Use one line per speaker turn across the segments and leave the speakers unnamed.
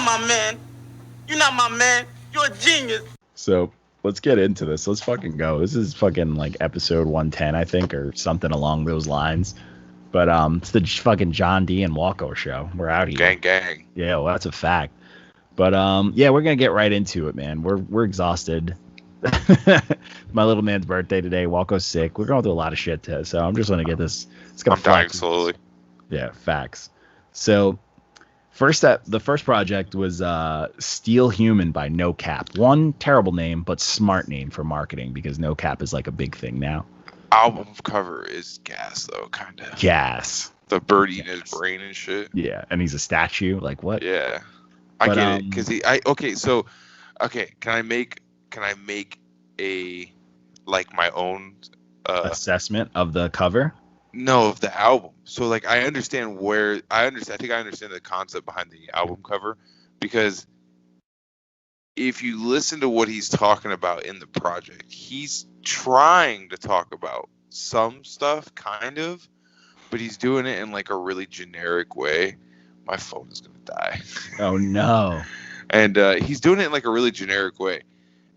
not my man. You're not my man. You're a genius.
So let's get into this. Let's fucking go. This is fucking like episode 110, I think, or something along those lines. But it's the fucking John D and Walko show. We're out here.
Gang, gang.
Yeah, well, that's a fact. But yeah, we're gonna get right into it, man. We're exhausted. My little man's birthday today. Walko's sick. We're going through a lot of shit today, so I'm just gonna get this. It's gonna.
I'm dying slowly.
Yeah, facts. So the first project was Steel Human by NoCap. One terrible name, but smart name for marketing because NoCap is like a big thing now.
Album cover is gas though, kind of.
Gas.
The bird eating his brain and shit.
Yeah, and he's a statue. Like what?
Yeah, I get it because Can I make a like my own
assessment of the cover?
No, of the album. So like I understand. I think I understand the concept behind the album cover because if you listen to what he's talking about in the project, he's trying to talk about some stuff, kind of, but he's doing it in like a really generic way. My phone is gonna die.
Oh no!
And he's doing it in like a really generic way,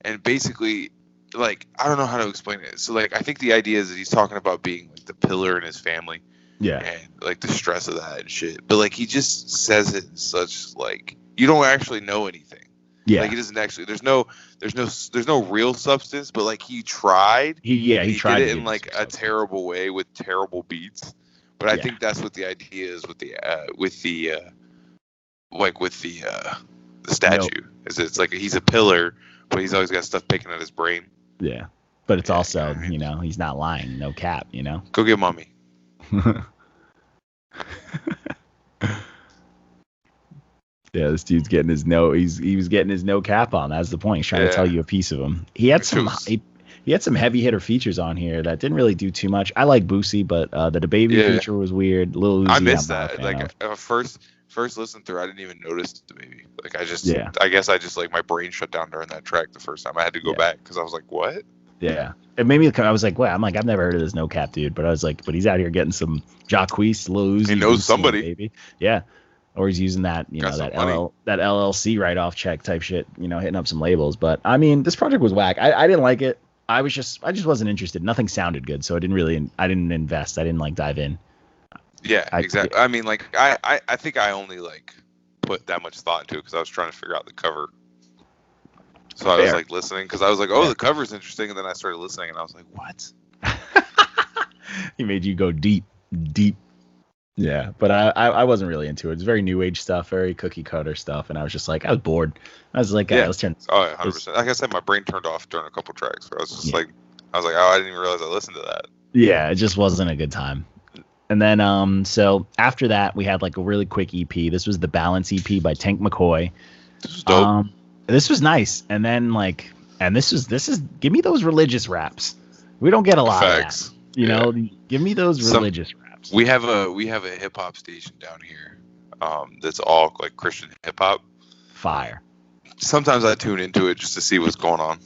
and basically, like I don't know how to explain it. So like I think the idea is that he's talking about being like the pillar in his family,
yeah,
and like the stress of that and shit. But like he just says it in such like you don't actually know anything.
Yeah,
like he doesn't actually. There's no real substance. But like he tried.
He tried
did it in like a terrible way with terrible beats. But I think that's what the idea is with the statue. Is it's like he's a pillar, but he's always got stuff picking at his brain.
Yeah, but it's also he's not lying, no cap.
Go get mommy.
Yeah, this dude's getting his he was getting his no cap on. That's the point. He's trying to tell you a piece of him. He had some heavy hitter features on here that didn't really do too much. I like Boosie, but the DaBaby feature was weird. Lil Uzi,
I missed that. Like first listen through, I didn't even notice DaBaby. Like I guess I just like my brain shut down during that track the first time. I had to go back because I was like, what?
Yeah, it made me. I was like, wow. I'm like, I've never heard of this no cap dude, but I was like, but he's out here getting some Jacquees, Lil Uzi.
He knows
Boosie,
somebody.
Baby. Yeah. Or he's using that, that LLC write-off check type shit, hitting up some labels. But I mean, this project was whack. I didn't like it. I just wasn't interested. Nothing sounded good, so I didn't invest. I didn't like dive in.
Yeah, exactly. I mean, like I think I only like put that much thought into it because I was trying to figure out the cover. So I was like listening because I was like, oh, the cover's interesting, and then I started listening, and I was like, what?
He made you go deep. Yeah, but I wasn't really into it. It's very new age stuff, very cookie cutter stuff, and I was just like, I was bored. I was like, let's turn.
Oh, 100%. Like I said, my brain turned off during a couple tracks. Where I was just like, oh, I didn't even realize I listened to that.
Yeah, it just wasn't a good time. And then so after that, we had like a really quick EP. This was the Balance EP by Tank McCoy.
This was dope.
This was nice. And then this is give me those religious raps. We don't get a lot of that. Give me those religious raps.
We have a hip hop station down here that's all like Christian hip hop.
Fire.
Sometimes I tune into it just to see what's going on.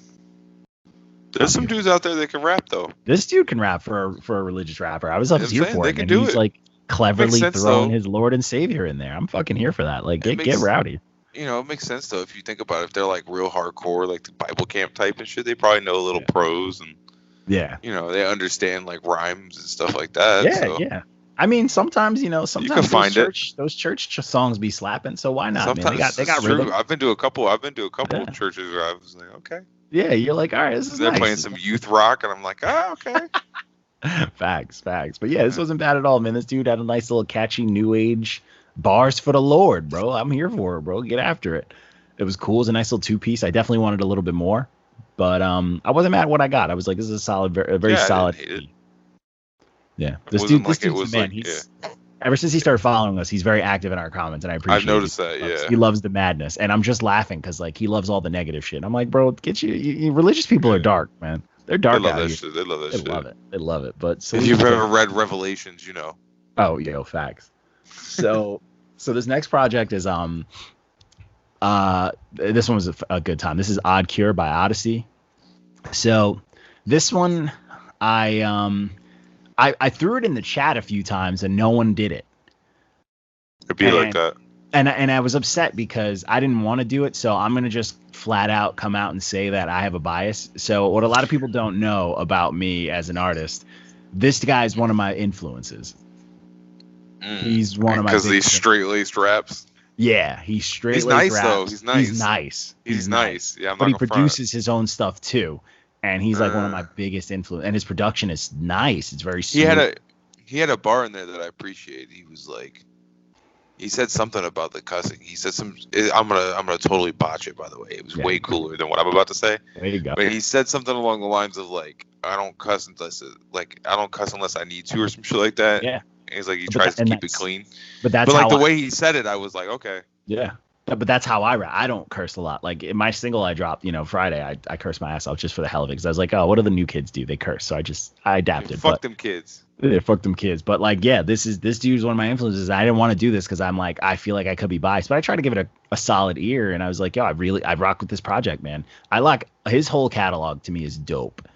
There's some dudes out there that can rap though.
This dude can rap for a religious rapper. I was up here for it. And he's like cleverly throwing his Lord and Savior in there. I'm fucking here for that. Like get rowdy.
It makes sense though if you think about it. If they're like real hardcore, like the Bible camp type and shit, they probably know a little prose and.
Yeah.
They understand like rhymes and stuff like that.
Yeah. I mean, sometimes you can
find
those church songs be slapping, so why not?
Sometimes
man? They got rhythm.
I've been to a couple of churches where I was like, okay.
Yeah, you're like, all right, this is
They're
nice.
playing some youth rock, and I'm like, okay.
Facts. But yeah, this wasn't bad at all, man. This dude had a nice little catchy new age bars for the Lord, bro. I'm here for it, bro. Get after it. It was cool. It was a nice little 2-piece. I definitely wanted a little bit more. But I wasn't mad at what I got. I was like, this is a very solid. Yeah, this dude's a man. Ever since he started following us, he's very active in our comments, and I appreciate.
I've noticed that. Yeah,
he loves the madness, and I'm just laughing because like he loves all the negative shit. I'm like, bro, get you religious people are dark, man. They're dark.
They love that shit. They love that shit.
They love it. But
if you've ever read Revelations, you know.
Oh, facts. So this next project is this one was a good time. This is Odd Cure by Oddisee. So this one, I threw it in the chat a few times and no one did it.
It'd be like that.
And I was upset because I didn't want to do it, so I'm gonna just flat out come out and say that I have a bias. So what a lot of people don't know about me as an artist, this guy is one of my influences. He's one of my
because these straight laced raps.
Yeah, he's straight.
He's
laced
nice
raps.
though. He's nice.
He's nice.
He's nice. Yeah, I'm
but
not
he
gonna
produces his own stuff too, and he's like one of my biggest influence. And his production is nice. It's very smooth.
He had a bar in there that I appreciate. He was like, he said something about the cussing. He said I'm gonna totally botch it, by the way. It was way cooler than what I'm about to say.
There you go.
But he said something along the lines of like, I don't cuss unless I need to or some shit like that.
Yeah.
And he's like, he tries to keep it clean.
But that's
like the way he said it, I was like, okay.
Yeah. But that's how I rap. I don't curse a lot. Like in my single I dropped, Friday, I cursed my ass off just for the hell of it because I was like, oh, what do the new kids do? They curse. So I adapted.
Yeah, fuck them kids.
Yeah, fuck them kids. But like, yeah, this dude's one of my influences. I didn't want to do this because I'm like, I feel like I could be biased, but I try to give it a solid ear. And I was like, yo, I rock with this project, man. I like his whole catalog. To me is dope.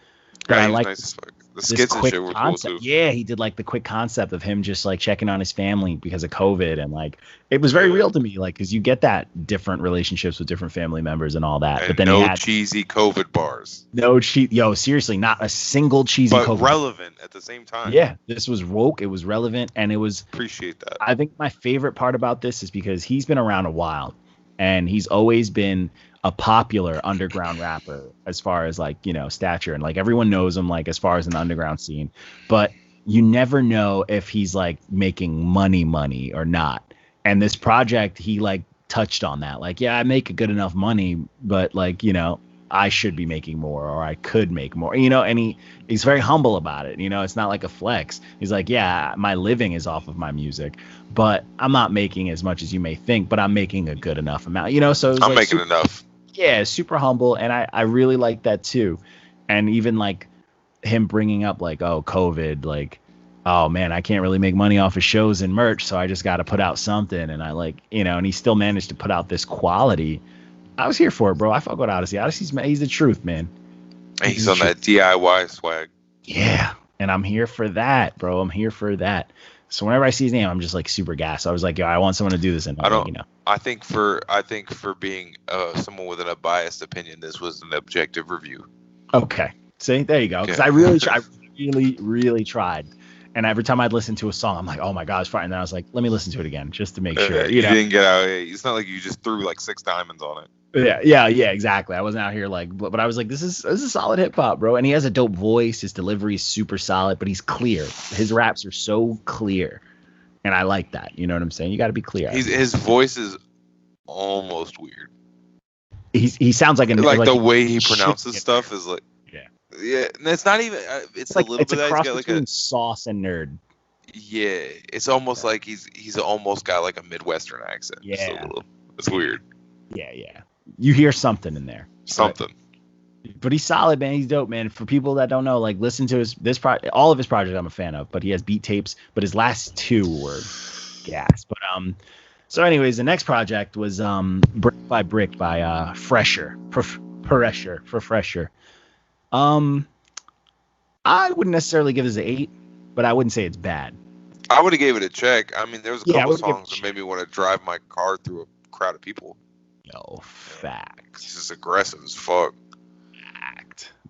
Yeah,
I like
nice as fuck. The skits and shit were cool too.
Yeah, he did like the quick concept of him just like checking on his family because of COVID, and like it was very real to me, like because you get that different relationships with different family members and all that.
And
but then
no
he had
cheesy COVID bars.
No seriously, not a single cheesy.
But
COVID
relevant at the same time.
Yeah, this was woke. It was relevant, and it was.
Appreciate that.
I think my favorite part about this is because he's been around a while, and he's always been a popular underground rapper as far as like, stature, and like everyone knows him like as far as an underground scene, but you never know if he's like making money or not. And this project, he like touched on that. Like, yeah, I make a good enough money, but like, I should be making more or I could make more, and he's very humble about it. It's not like a flex. He's like, yeah, my living is off of my music, but I'm not making as much as you may think, but I'm making a good enough amount, so
I'm making enough.
Yeah, super humble, and I really like that too. And even like him bringing up like, oh, COVID, like, oh man, I can't really make money off of shows and merch, so I just got to put out something. And I like, and he still managed to put out this quality. I was here for it, bro. I fuck with Oddisee. He's the truth, man.
He's on that DIY swag.
Yeah, and I'm here for that, bro. I'm here for that. So whenever I see his name, I'm just like super gassed. I was like, yo, I want someone to do this. And
I think for being someone with an unbiased opinion, this was an objective review.
Okay. See, there you go. Because I really tried. And every time I'd listen to a song, I'm like, oh my God, it's fine. And then I was like, let me listen to it again just to make sure.
You didn't get out. It's not like you just threw like 6 diamonds on it.
Yeah, exactly. I wasn't out here like, but I was like, this is solid hip hop, bro. And he has a dope voice. His delivery is super solid, but he's clear. His raps are so clear, and I like that. You know what I'm saying? You got to be clear.
His voice is almost weird.
He sounds like
the way he pronounces stuff is like yeah. And it's not even. It's
like
a little
it's
bit.
A cross
got like
between sauce and nerd.
Yeah, it's almost like he's almost got like a Midwestern accent.
Yeah,
it's weird.
Yeah. You hear something in there.
Something.
But he's solid, man. He's dope, man. For people that don't know, like listen to all of his projects I'm a fan of, but he has beat tapes, but his last 2 were gas. But so anyways, the next project was Brick by Brick by PHresher. PHresher. I wouldn't necessarily give this an 8, but I wouldn't say it's bad.
I would have gave it a check. I mean, there was a couple songs that made me want to drive my car through a crowd of people.
Yo, facts.
This is aggressive as fuck.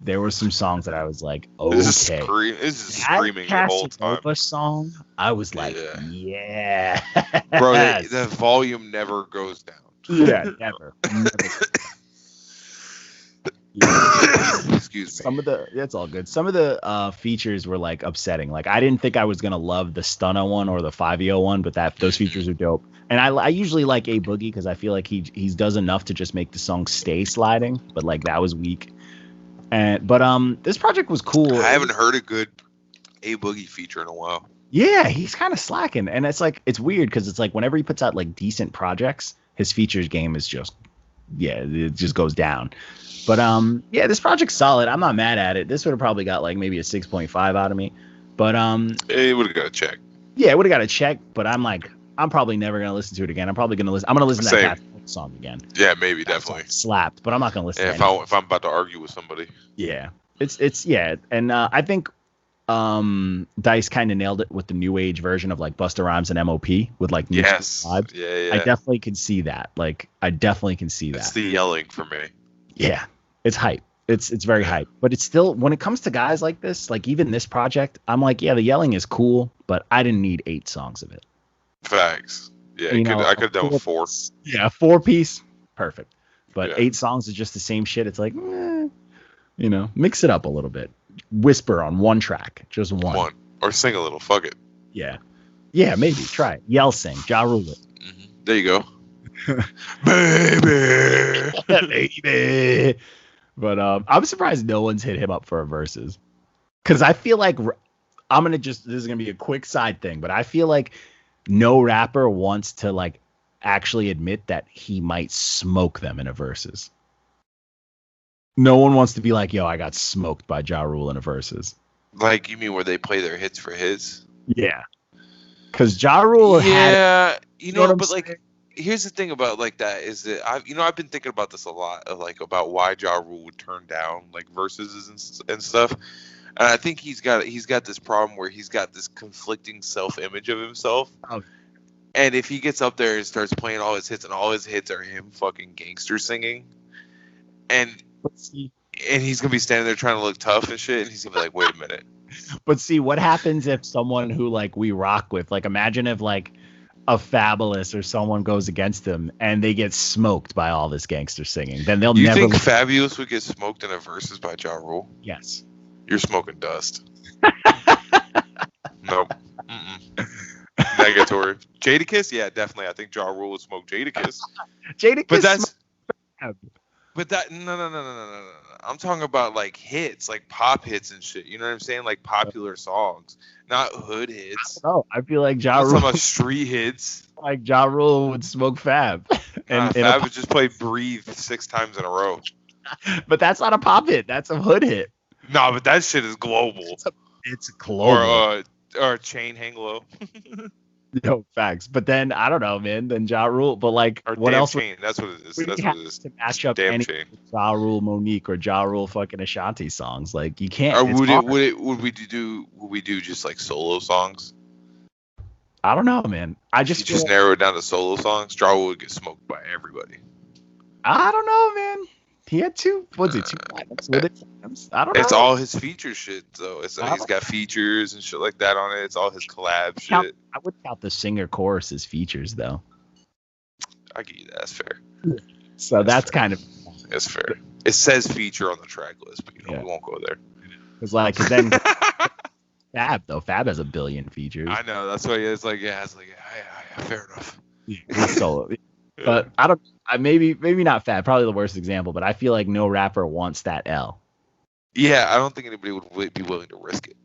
There were some songs that I was like, okay.
This is screaming the whole time.
That song, I was like, yeah.
Bro, the volume never goes down.
Yeah, never.
Excuse me.
That's all good. Some of the features were like upsetting. Like I didn't think I was gonna love the Stunna one or the 5EO one, but those features are dope. And I usually like A Boogie because I feel like he does enough to just make the song stay sliding. But like that was weak. But this project was cool.
I haven't heard a good A Boogie feature in a while.
Yeah, he's kind of slacking, and it's weird because it's like whenever he puts out like decent projects, his features game is just it just goes down. But this project's solid. I'm not mad at it. This would have probably got like maybe a 6.5 out of me. But
it would have got a check.
Yeah, it would have got a check. But I'm probably never gonna listen to it again. I'm gonna listen to that song again.
Yeah, maybe definitely
slapped. But I'm not gonna listen.
Yeah, if I'm about to argue with somebody.
Yeah, it's and I think Dice kind of nailed it with the new age version of like Busta Rhymes and MOP with like new vibes.
Yeah.
I definitely can see that. Like, I definitely can see that.
It's the yelling for me.
Yeah, it's hype. It's very hype. But it's still, when it comes to guys like this, like even this project, I'm like, yeah, the yelling is cool, but I didn't need 8 songs of it.
Facts. Yeah, I could have done 4.
Yeah, 4-piece, perfect. But
Yeah.
8 songs is just the same shit. It's like, mix it up a little bit. Whisper on one track, just one.
Or sing a little. Fuck it.
Yeah, maybe try it. Yell, sing, Ja Rule it.
Mm-hmm. There you go. Baby.
Baby. But I'm surprised no one's hit him up for a verses, because I feel like this is gonna be a quick side thing, but I feel like no rapper wants to like actually admit that he might smoke them in a verses. No one wants to be like, yo, I got smoked by Ja Rule in a verses.
Like, you mean where they play their hits for his?
Yeah, because Ja Rule had,
but like, here's the thing about like that is that I've been thinking about this a lot, of like about why Ja Rule would turn down like verses and stuff, and I think he's got this problem where he's got this conflicting self-image of himself.
Oh.
And if he gets up there and starts playing all his hits, and all his hits are him fucking gangster singing, and he's gonna be standing there trying to look tough and shit, and he's gonna be like, wait a minute.
But see, what happens if someone who like we rock with, like imagine if like a Fabulous or someone goes against him and they get smoked by all this gangster singing, then they'll
You
never.
think Fabulous would get smoked in a verses by Ja Rule?
Yes.
You're smoking dust. Nope. Negatory. Jadakiss? Yeah, definitely. I think Ja Rule would smoke Jadakiss.
Jadakiss.
But no. I'm talking about like hits, like pop hits and shit. You know what I'm saying? Like popular songs, not hood hits.
Oh, I feel like Ja
I'm
Rule.
talking about street hits.
Like Ja Rule would smoke Fab.
Fab would just play Breathe 6 times in a row.
But that's not a pop hit. That's a hood hit.
No, but that shit is global.
It's global.
Or Chain Hang Low.
No, facts. But then I don't know, man. Then Ja Rule. But like,
or
what
Damn
else?
Chain. That's what it is. That's what it is.
To match up
Damn
any
Chain.
Ja Rule Monique or Ja Rule fucking Ashanti songs. Like you can't.
Or would we do just like solo songs?
I don't know, man. I just
narrow it down to solo songs. Ja Rule would get smoked by everybody.
I don't know, man. He had 2 platinums with it. I don't know.
It's all his feature shit, though. He's got features and shit like that on it. It's all his collab shit.
I would count the singer chorus as features, though.
I give you that. That's fair.
So that's kind of.
That's fair. It says feature on the track list, but we won't go there.
It's like, cause then Fab has 1 billion features.
I know. That's why it's like, yeah, fair enough.
Solo. But I don't. Maybe not Fab. Probably the worst example. But I feel like no rapper wants that L.
Yeah, I don't think anybody would be willing to risk it.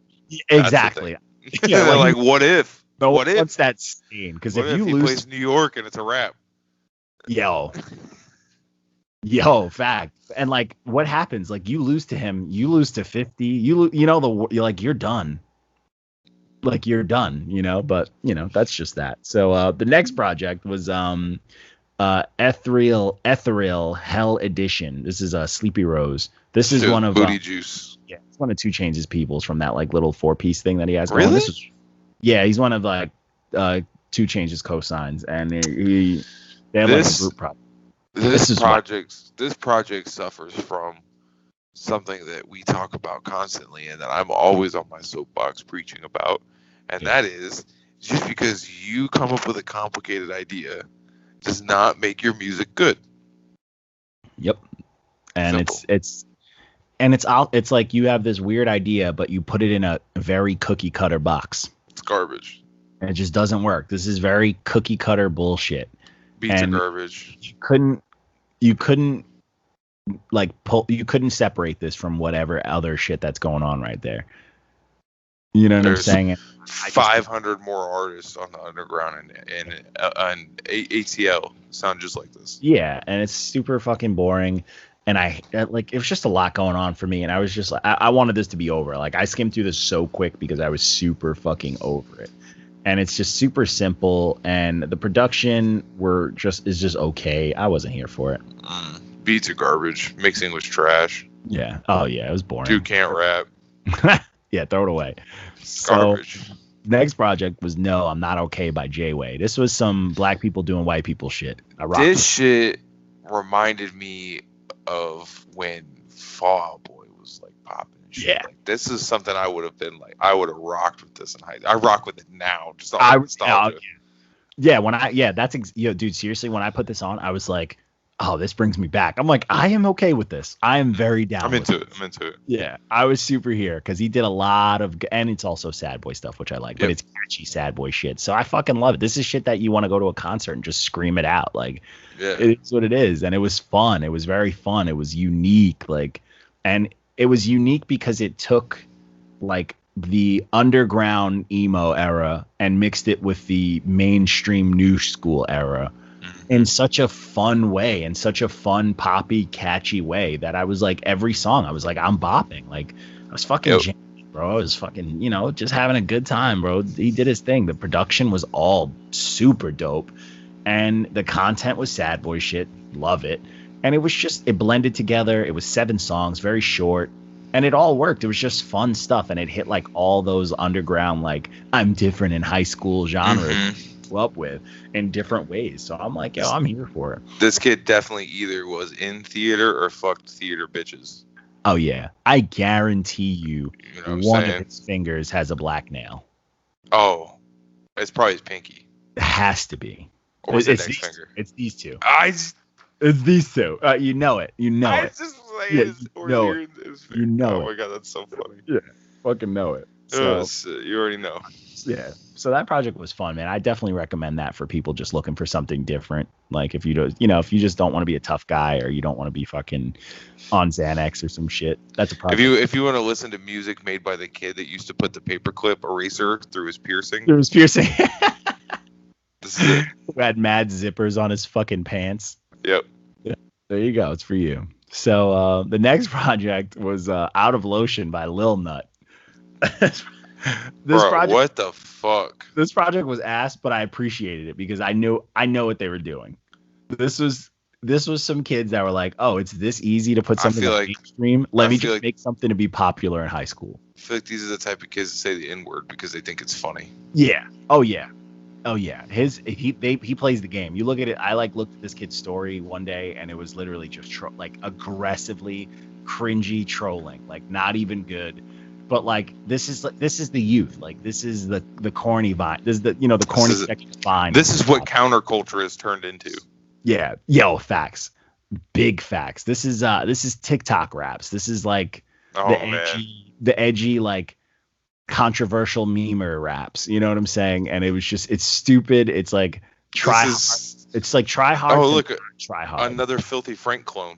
Exactly.
Yeah, like what if?
What if? What's that stain? Because if you
he
lose,
plays New York and it's a rap.
Yo, fact. And like, what happens? Like, you lose to him. You lose to 50. You're done. Like you're done. But that's just that. So the next project was Eathereal Hell Edition. This is Sleepy Rose. This is one of
Booty Juice.
Yeah, it's one of 2 Chainz' peoples from that like little 4-piece thing that he has.
Really?
He's one of like 2 Chainz' cosigns, and they have like a group project.
This project suffers from something that we talk about constantly, and that I'm always on my soapbox preaching about, and that is just because you come up with a complicated idea does not make your music good.
Yep. And
Simple.
it's like you have this weird idea, but you put it in a very cookie cutter box.
It's garbage.
And it just doesn't work. This is very cookie cutter bullshit.
Beats are garbage.
You couldn't separate this from whatever other shit that's going on right there. You know what I'm saying?
500 more artists on the underground and ATL sound just like this.
Yeah, and it's super fucking boring. And it was just a lot going on for me. And I was just like, I wanted this to be over. Like, I skimmed through this so quick because I was super fucking over it. And it's just super simple. And the production is just okay. I wasn't here for it.
Beats are garbage. Mixing was trash.
Yeah. Oh, yeah. It was boring.
Dude can't rap.
Yeah, throw it away. So
Garbage.
next project was No, I'm Not Okay by J-Way. This was some black people doing white people shit.
This shit reminded me of when Fall Out Boy was like popping and shit.
Yeah.
Like, this is something I would have been like, I would have rocked with this in high school. I rock with it now. Just all nostalgia.
Yeah, dude, seriously, when I put this on, I was like, oh, this brings me back. I'm like, I am okay with this. I am very down.
I'm into it.
Yeah, I was super here because he did a lot of, and it's also sad boy stuff, which I like, but it's catchy sad boy shit. So I fucking love it. This is shit that you want to go to a concert and just scream it out. Like, it's what it is. And it was fun. It was very fun. It was unique. Like, and it was unique because it took like the underground emo era and mixed it with the mainstream new school era in such a fun way, in such a fun, poppy, catchy way that I was like, every song, I was like, I'm bopping. Like, I was fucking jamming, bro. I was fucking, just having a good time, bro. He did his thing. The production was all super dope. And the content was sad boy shit. Love it. And it was just, it blended together. It was 7 songs, very short. And it all worked. It was just fun stuff. And it hit like all those underground, like, I'm different in high school genres. Up with in different ways. So I'm like, yo, I'm here for it.
This kid definitely either was in theater or fucked theater bitches.
Oh yeah, I guarantee you, one of his fingers has a black nail.
Oh, it's probably his pinky.
It has to be.
Or it's next finger.
It's these two.
It's
these two. You know it. You know it.
Just like you know it.
You know
it. Oh my god, that's so funny.
Yeah, fucking know it. So,
you already know.
Yeah. So that project was fun, man. I definitely recommend that for people just looking for something different. Like if you don't, if you just don't want to be a tough guy or you don't want to be fucking on Xanax or some shit, that's a project.
If you want to listen to music made by the kid that used to put the paperclip eraser through his piercing.
This is it. Who had mad zippers on his fucking pants.
Yep.
Yeah. There you go. It's for you. So the next project was Out of Lotion by Lil Nut.
What the fuck?
This project was ass, but I appreciated it because I know what they were doing. This was some kids that were like, oh, it's this easy to put something on mainstream. Let me just make something to be popular in high school.
I feel like these are the type of kids that say the N-word because they think it's funny.
Yeah. Oh yeah. He plays the game. You look at it. I looked at this kid's story one day, and it was literally just aggressively cringy trolling, like not even good. But like this is the youth. Like this is the corny vibe. This is the the corny section fine.
This is what counterculture has turned into.
Yeah. Yo, facts. Big facts. This is TikTok raps. This is like the edgy like controversial memer raps. You know what I'm saying? And it was just it's stupid. It's like try hard.
Oh look,
try hard.
Another Filthy Frank clone.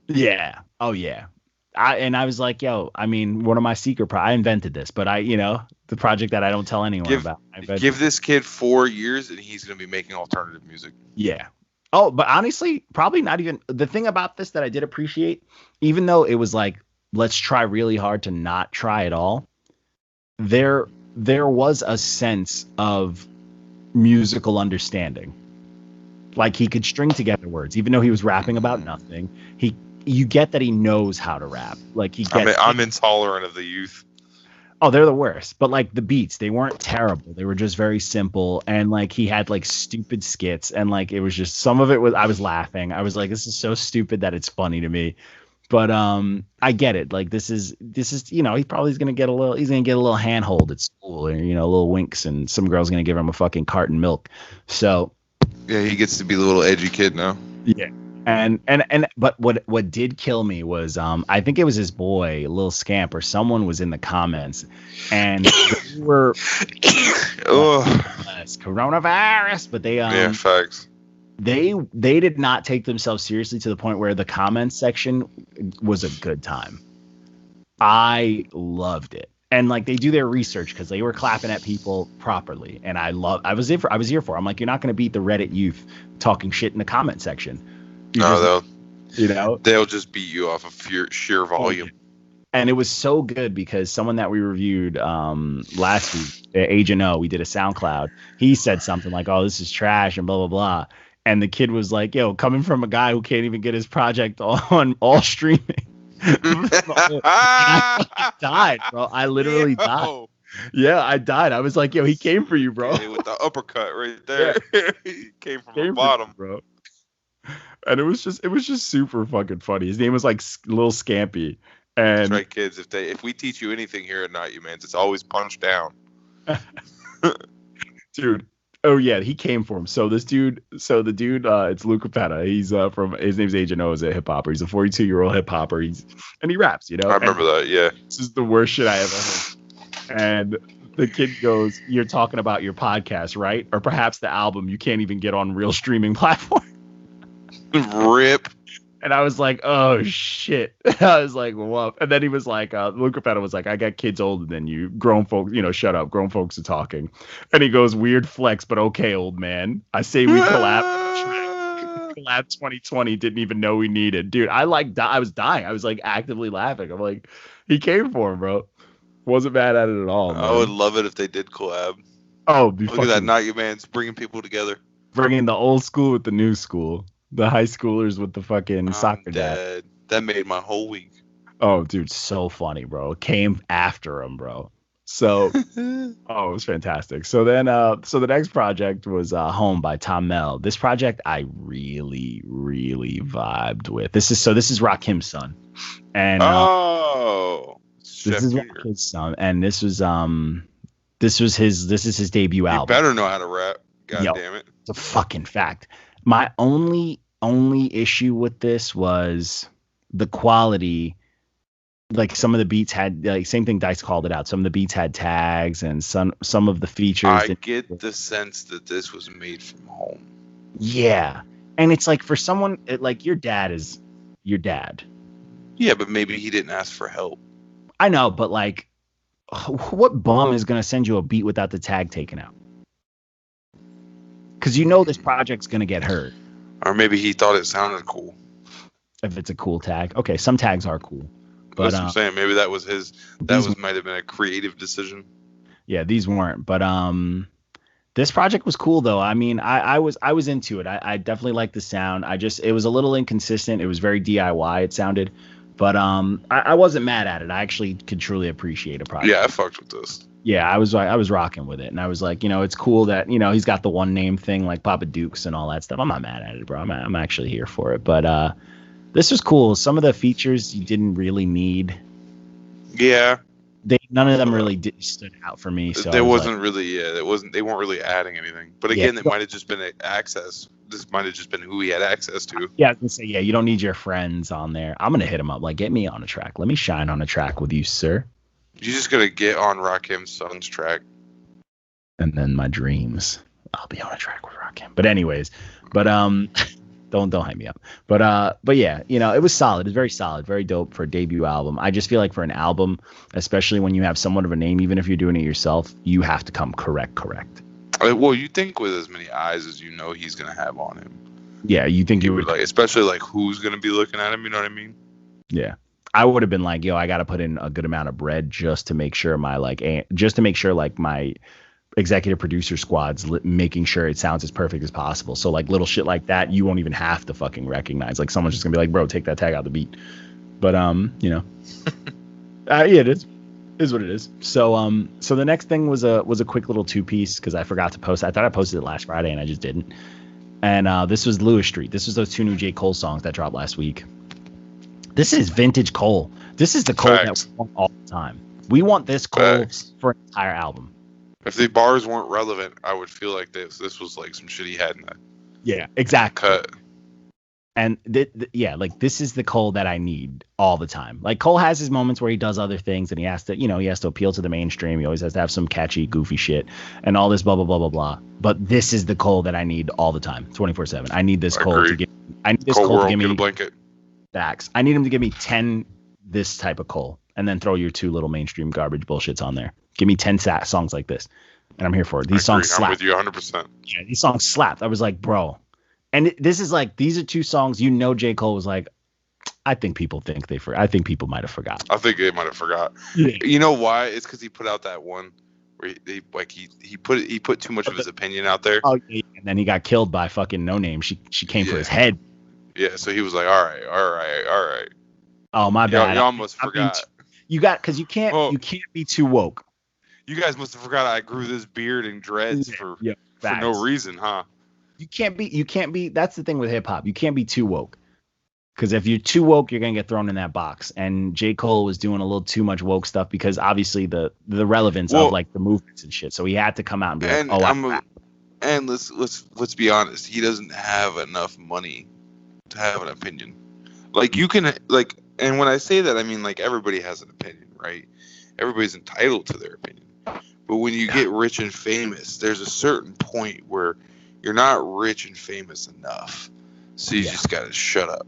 Yeah. Oh yeah. I was like, yo, I mean, one of my secret I invented this, but the project that I don't tell anyone about.
Give this kid 4 years and he's going to be making alternative music.
Yeah. Oh, but honestly, probably not even the thing about this that I did appreciate, even though it was like, let's try really hard to not try at all. There was a sense of musical understanding. Like he could string together words, even though he was rapping about nothing. You get that he knows how to rap. Like he gets.
I'm intolerant of the youth.
Oh, they're the worst. But like the beats, they weren't terrible. They were just very simple. And like he had like stupid skits. And like it was just some of it was I was laughing. I was like, this is so stupid that it's funny to me. But I get it. Like this is he probably is gonna get a little handhold at school, or little winks, and some girl's gonna give him a fucking carton of milk. So
yeah, he gets to be the little edgy kid now.
Yeah. But what did kill me was I think it was his boy Lil Scamp or someone was in the comments and they were coronavirus, but they
facts.
They did not take themselves seriously to the point where the comments section was a good time. I loved it. And like they do their research because they were clapping at people properly, and I was here for. I'm like, you're not going to beat the Reddit youth talking shit in the comment section.
They'll just beat you off of sheer volume.
And it was so good because someone that we reviewed last week, Agent O, we did a SoundCloud. He said something like, "Oh, this is trash," and blah blah blah. And the kid was like, "Yo, coming from a guy who can't even get his project on all streaming." I fucking died, bro. I literally died. Yeah, I died. I was like, yo, he came for you, bro.
Yeah, with the uppercut right there. He came from the
Came for
bottom.
you, bro. And it was just super fucking funny. His name was like Lil Scampy. And
That's right, kids. If we teach you anything here at Not You Man's, it's always punch down.
Dude. Oh yeah, he came for him. So the dude, it's Luca Petta. He's his name's Agent O, is a hip hopper. He's a 42-year-old hip hopper. And he raps, you know.
I remember that, yeah.
This is the worst shit I ever heard. And the kid goes, "You're talking about your podcast, right? Or perhaps the album you can't even get on real streaming platform."
Rip.
And I was like, oh shit. I was like, whoop. And then he was like, Luca Petta was like, I got kids older than you. Grown folks, shut up. Grown folks are talking. And he goes, weird flex, but okay, old man. I say we collab 2020, didn't even know we needed. Dude, I was dying. I was like actively laughing. I'm like, he came for him, bro. Wasn't mad at it at all, man.
I would love it if they did collab.
Oh,
look at that, Not Your Man's bringing people together.
Bringing the old school with the new school. The high schoolers with the fucking soccer dad.
That made my whole week.
Oh, dude, so funny, bro. Came after him, bro. So, it was fantastic. So then, so the next project was Home by Tahmell. This project I really, really vibed with. This is Rakim's son, and this is Rakim's son, and this is his debut album.
You better know how to rap. God damn it!
It's a fucking fact. My only issue with this was the quality. Like some of the beats had like same thing Dice called it out. Some of the beats had tags and some of the features.
I get the sense that this was made from home.
Yeah. And it's like for someone like your dad is your dad.
Yeah, but maybe he didn't ask for help.
I know, but like what bum is gonna send you a beat without the tag taken out? Because this project's going to get heard.
Or maybe he thought it sounded cool.
If it's a cool tag. Okay, some tags are cool. But,
that's what I'm saying. Maybe that was might have been a creative decision.
Yeah, these weren't. But this project was cool, though. I mean, I was into it. I definitely liked the sound. It was a little inconsistent. It was very DIY, it sounded. But I wasn't mad at it. I actually could truly appreciate a project.
Yeah, I fucked with this.
Yeah, I was rocking with it, and I was like, it's cool that he's got the one name thing like Papa Dukes and all that stuff. I'm not mad at it, bro. I'm actually here for it. But this was cool. Some of the features you didn't really need.
Yeah.
None of them really stood out for me. So
there wasn't really. Yeah, they weren't really adding anything. But again, it might have just been access. This might have just been who he had access to.
Yeah, I was gonna say, you don't need your friends on there. I'm gonna hit him up. Like, get me on a track. Let me shine on a track with you, sir.
You're just gonna get on Rakim's son's track,
and then my dreams, I'll be on a track with Rakim. But anyways, don't hype me up. But yeah, it was solid. It's very solid, very dope for a debut album. I just feel like for an album, especially when you have somewhat of a name, even if you're doing it yourself, you have to come correct.
Well, you think with as many eyes as he's gonna have on him.
Yeah, you think you would
like, especially like who's gonna be looking at him. You know what I mean?
Yeah. I would have been like, I got to put in a good amount of bread just to make sure my executive producer squad's making sure it sounds as perfect as possible. So like little shit like that, you won't even have to fucking recognize. Like someone's just gonna be like, bro, take that tag out of the beat. But yeah, it is what it is. So so the next thing was a quick little 2-piece because I forgot to post. I thought I posted it last Friday and I just didn't. And this was Lewis Street. This was those 2 new J. Cole songs that dropped last week. This is vintage Cole. This is the Cole that we want all the time. We want this Cole for an entire album.
If the bars weren't relevant, I would feel like this was like some shit he had in that.
Yeah, exactly.
Cut.
And like this is the Cole that I need all the time. Like Cole has his moments where he does other things and he has to appeal to the mainstream. He always has to have some catchy, goofy shit and all this blah blah blah blah blah. But this is the Cole that I need all the time, 24/7. I need this Cole to give. I need this Cole to give me
a blanket.
Facts. I need him to give me 10 this type of Cole and then throw your 2 little mainstream garbage bullshits on there. Give me 10 songs like this. And I'm here for it. These songs slap.
I'm with you 100%.
Yeah, these songs slapped. I was like, bro. And this is like, these are 2 songs, J. Cole was like, I think people might have forgot.
I think they might have forgot.
Yeah.
You know why? It's because he put out that one where he put too much of his opinion out there.
Oh, yeah. And then he got killed by fucking No Name. She came for his head.
Yeah, so he was like, all right.
Oh, my bad.
Y'all almost forgot.
You can't be too woke.
You guys must have forgot I grew this beard and dreads for no reason, huh?
You can't be. That's the thing with hip hop. You can't be too woke. Because if you're too woke, you're gonna get thrown in that box. And J. Cole was doing a little too much woke stuff because obviously the relevance of like the movements and shit. So he had to come out and be
and let's be honest, he doesn't have enough money to have an opinion. Like you can like, and when I say that, I mean like everybody has an opinion, right? Everybody's entitled to their opinion. But when you get rich and famous, there's a certain point where you're not rich and famous enough. So you just gotta shut up.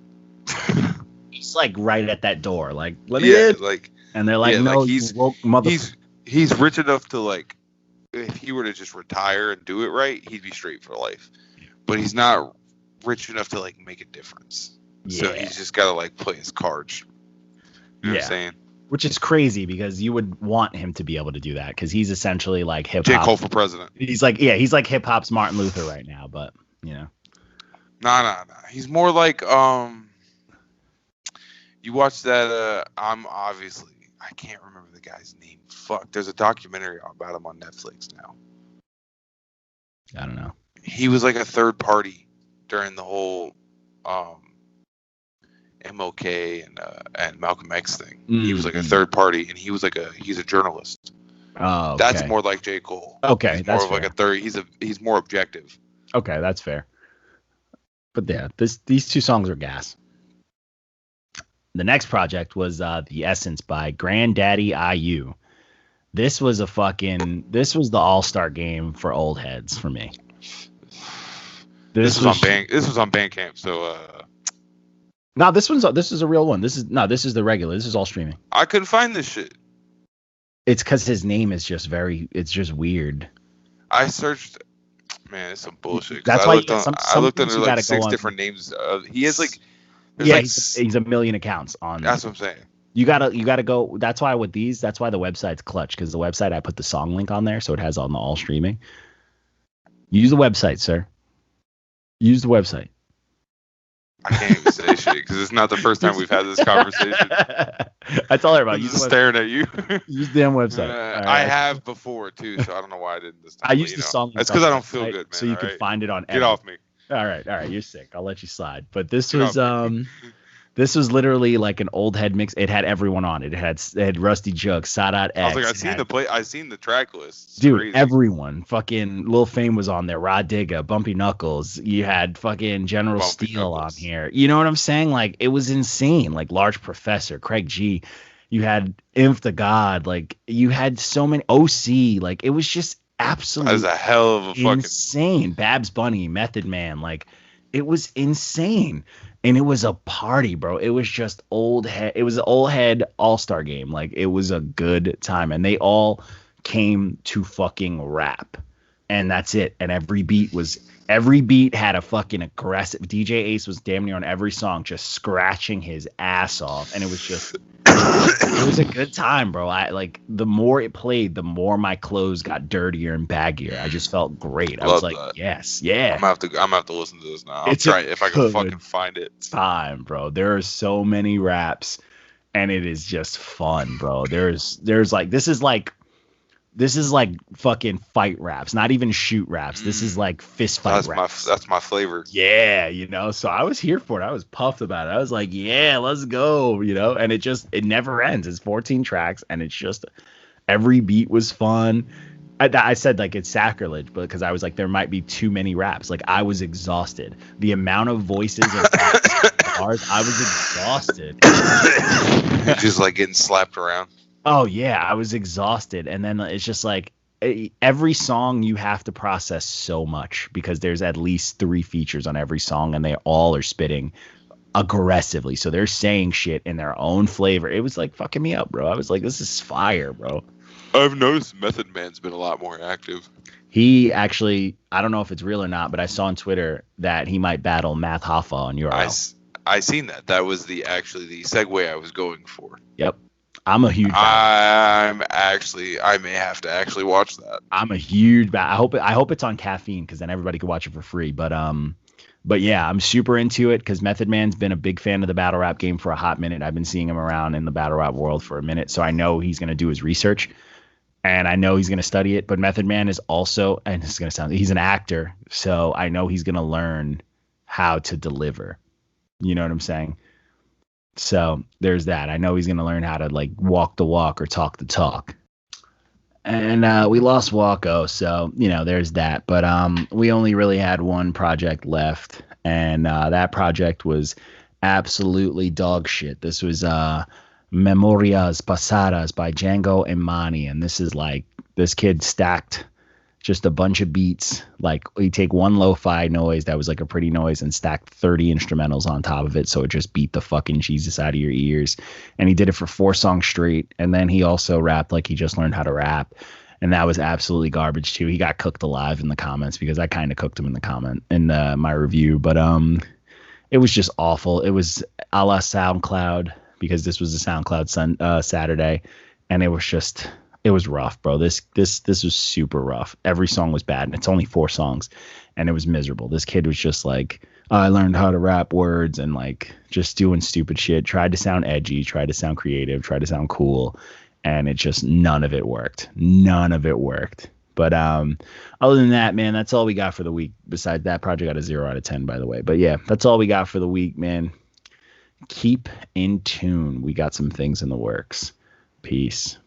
He's like right at that door, like let me in.
Like,
and they're like, no,
like he's
woke motherfucker.
He's rich enough to like, if he were to just retire and do it right, he'd be straight for life. But he's not rich enough to like make a difference. So he's just gotta like play his cards. You know what I'm saying?
Which is crazy because you would want him to be able to do that because he's essentially like hip hop.
J. Cole for president.
He's like hip hop's Martin Luther right now, but you know.
Nah. He's more like you watch that I can't remember the guy's name. Fuck. There's a documentary about him on Netflix now.
I don't know.
He was like a third party during the whole MLK and Malcolm X thing. He was like a third party, and he's a journalist.
Oh, okay.
That's more like J. Cole.
Okay,
he's
that's
more of like a third. He's more objective.
Okay, that's fair. But yeah, these two songs are gas. The next project was The Essence by Granddaddy IU. This was the all-star game for old heads for me. This was on Bandcamp, so no, this is a real one. This is the regular. This is all streaming.
I couldn't find this shit.
It's because his name is just it's just weird.
I searched. Man, it's some bullshit.
That's
why
I
looked under like 6 different names. He has like.
He's a million accounts on.
That's what I'm saying.
You gotta go. That's why the website's clutch, because the website I put the song link on there, so it has on the all streaming. Use the website, sir. Use the website.
I can't even say shit because it's not the first time we've had this conversation.
I tell her about
you. Staring at you.
Use the damn website.
I have before too, so I don't know why I didn't this time.
I used the song.
That's because I don't feel good, man.
So you can find it on.
Get off me.
All right, you're sick. I'll let you slide. But this was literally like an old head mix. It had everyone on it. It had Rusty Jug, Sadat X.
I was like, I seen the track list. It's
dude,
crazy.
Everyone. Fucking Lil Fame was on there. Rod Digga, Bumpy Knuckles. You had fucking General Steel on here. You know what I'm saying? Like, it was insane. Like Large Professor, Craig G. You had Inf the God. Like, you had so many OC. Like, it was just absolutely
that was a hell of a fucking
insane. Babs Bunny, Method Man. Like, it was insane. And it was a party, bro. It was just old head. It was an old head all-star game. Like, it was a good time. And they all came to fucking rap. And that's it. And every beat had a fucking aggressive. DJ Ace was damn near on every song, just scratching his ass off. And it was just, it was a good time, bro. The more it played, the more my clothes got dirtier and baggier. I just felt great. I was like, that. Yes, yeah.
I'm gonna have to listen to this now. I'll try if I can fucking find it.
Time, bro. There are so many raps, and it is just fun, bro. There's like this is like fucking fight raps, not even shoot raps. This is like fist fight raps.
That's my flavor.
Yeah, so I was here for it. I was puffed about it. I was like, yeah, let's go, and it never ends. It's 14 tracks, and it's just every beat was fun. I said like it's sacrilege, but because I was like there might be too many raps. Like I was exhausted. The amount of voices and bars, I was exhausted.
You're just like getting slapped around.
Oh, yeah, I was exhausted. And then it's just like every song you have to process so much because there's at least 3 features on every song and they all are spitting aggressively. So they're saying shit in their own flavor. It was like fucking me up, bro. I was like, this is fire, bro.
I've noticed Method Man's been a lot more active.
He actually, I don't know if it's real or not, but I saw on Twitter that he might battle Math Hoffa on URL.
I seen that. That was the segue I was going for.
Yep. I'm a huge
fan. I may have to actually watch that.
I'm a huge fan. I hope it's on Caffeine because then everybody can watch it for free. But But yeah, I'm super into it because Method Man's been a big fan of the battle rap game for a hot minute. I've been seeing him around in the battle rap world for a minute. So I know he's going to do his research and I know he's going to study it. But Method Man is also, and it's going to sound, he's an actor. So I know he's going to learn how to deliver. You know what I'm saying? So there's that. I know he's going to learn how to like walk the walk or talk the talk. And we lost Walko, so there's that. But we only really had one project left, and that project was absolutely dog shit. This was Memorias Passadas by Django Emani, and this is like this kid stacked just a bunch of beats. Like you take one lo-fi noise that was like a pretty noise and stacked 30 instrumentals on top of it, so it just beat the fucking Jesus out of your ears. And he did it for 4 songs straight, and then he also rapped like he just learned how to rap, and that was absolutely garbage too. He got cooked alive in the comments because I kind of cooked him in my review, but it was just awful. It was a la SoundCloud because this was a SoundCloud Saturday, and it was rough, bro. This was super rough. Every song was bad, and it's only 4 songs, and it was miserable. This kid was just like, I learned how to rap words and like just doing stupid shit. Tried to sound edgy, tried to sound creative, tried to sound cool, and it just none of it worked. None of it worked. But other than that, man, that's all we got for the week. Besides that project got a 0 out of 10, by the way. But yeah, that's all we got for the week, man. Keep in tune. We got some things in the works. Peace.